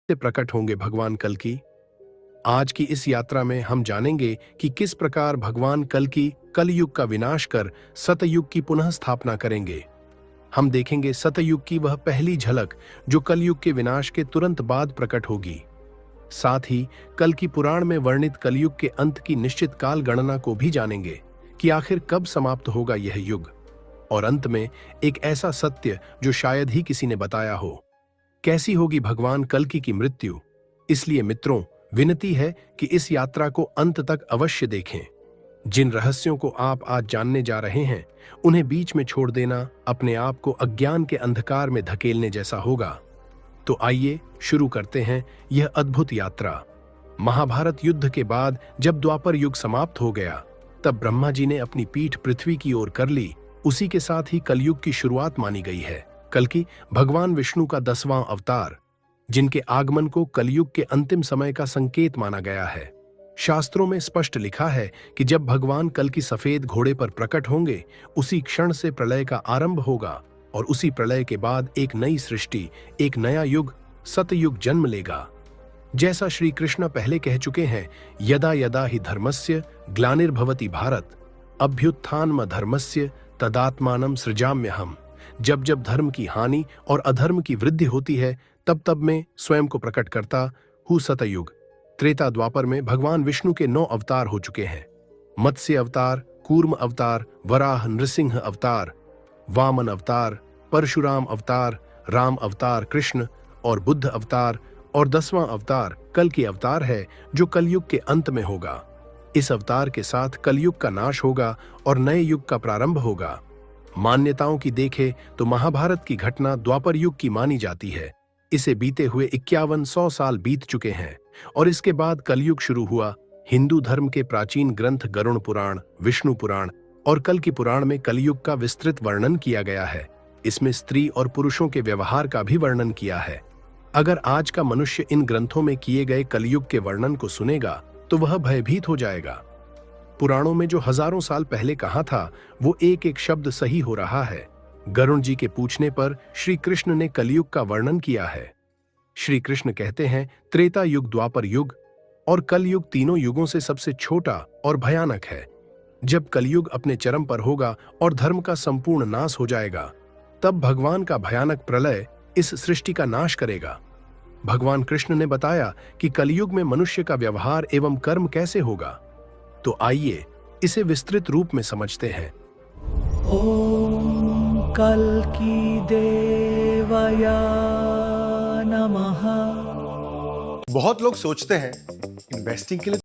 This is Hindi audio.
से प्रकट होंगे भगवान कल्कि। आज की इस यात्रा में हम जानेंगे कि किस प्रकार भगवान कल्कि कलयुग का विनाश कर सतयुग की पुनः स्थापना करेंगे। हम देखेंगे सतयुग की वह पहली झलक जो कलयुग के विनाश के तुरंत बाद प्रकट होगी। साथ ही कल्कि पुराण में वर्णित कलयुग के अंत की निश्चित काल गणना को भी जानेंगे कि आखिर कब समाप्त होगा यह युग। और अंत में एक ऐसा सत्य जो शायद ही किसी ने बताया हो, कैसी होगी भगवान कल्कि की मृत्यु। इसलिए मित्रों, विनती है कि इस यात्रा को अंत तक अवश्य देखें। जिन रहस्यों को आप आज जानने जा रहे हैं, उन्हें बीच में छोड़ देना अपने आप को अज्ञान के अंधकार में धकेलने जैसा होगा। तो आइए शुरू करते हैं यह अद्भुत यात्रा। महाभारत युद्ध के बाद जब द्वापर युग समाप्त हो गया, तब ब्रह्मा जी ने अपनी पीठ पृथ्वी की ओर कर ली। उसी के साथ ही कलयुग की शुरुआत मानी गई है। कल्कि भगवान विष्णु का 10वां अवतार, जिनके आगमन को कलयुग के अंतिम समय का संकेत माना गया है। शास्त्रों में स्पष्ट लिखा है कि जब भगवान कल्कि सफेद घोड़े पर प्रकट होंगे, उसी क्षण से प्रलय का आरंभ होगा और उसी प्रलय के बाद एक नई सृष्टि, एक नया युग, सतयुग जन्म लेगा। जैसा श्री कृष्ण पहले कह चुके हैं, यदा यदा ही धर्मस्य ग्लानिर्भवति भारत, अभ्युत्थानम धर्मस्य तदात्मानं सृजाम्यहम्। जब जब धर्म की हानि और अधर्म की वृद्धि होती है, तब तब मैं स्वयं को प्रकट करता हूँ। सतयुग त्रेता द्वापर में भगवान विष्णु के 9 अवतार हो चुके हैं। मत्स्य अवतार, कूर्म अवतार, वराह नृसिंह अवतार, वामन अवतार, परशुराम अवतार, राम अवतार कृष्ण और बुद्ध अवतार, और 10वां अवतार कल्कि अवतार है जो कलयुग के अंत में होगा। इस अवतार के साथ कलयुग का नाश होगा और नए युग का प्रारंभ होगा। मान्यताओं की देखें तो महाभारत की घटना द्वापर युग की मानी जाती है। इसे बीते हुए 5100 साल बीत चुके हैं और इसके बाद कलयुग शुरू हुआ। हिंदू धर्म के प्राचीन ग्रंथ गरुड़ पुराण, विष्णु पुराण और कल्कि पुराण में कलयुग का विस्तृत वर्णन किया गया है। इसमें स्त्री और पुरुषों के व्यवहार का भी वर्णन किया है। अगर आज का मनुष्य इन ग्रंथों में किए गए कलयुग के वर्णन को सुनेगा तो वह भयभीत हो जाएगा। पुराणों में जो हजारों साल पहले कहा था, वो एक एक शब्द सही हो रहा है। गरुड़ जी के पूछने पर श्री कृष्ण ने कलयुग का वर्णन किया है। श्री कृष्ण कहते हैं, त्रेता युग, द्वापर युग और कलयुग तीनों युगों से सबसे छोटा और भयानक है। जब कलयुग अपने चरम पर होगा और धर्म का संपूर्ण नाश हो जाएगा, तब भगवान का भयानक प्रलय इस सृष्टि का नाश करेगा। भगवान कृष्ण ने बताया कि कलयुग में मनुष्य का व्यवहार एवं कर्म कैसे होगा। तो आइए इसे विस्तृत रूप में समझते हैं। ओम कल्कि देवाय नमः। बहुत लोग सोचते हैं इन्वेस्टिंग के लिए